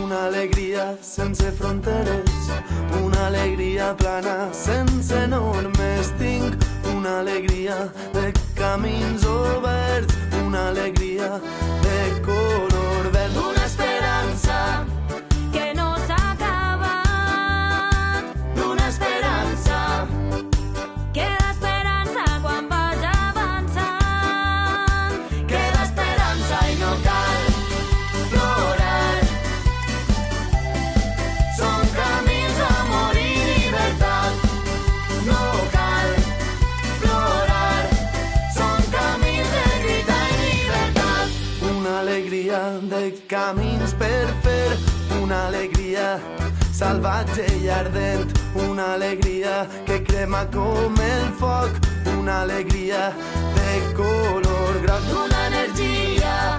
Una alegria sense fronteres, una alegria plana sense normes. Tinc una alegria de camins oberts, una alegria de color verd, una esperança que no s'ha acabat, d'una esperança. queda esperança quan vaig avançant, Queda esperança i no cal plorar. Són camins d'amor i llibertat. No cal plorar. Són camins de lluita i llibertat. Una alegria de camins per fer, una alegria salvatge i ardent, una alegria que crema com el foc, una alegria de color groc, una energia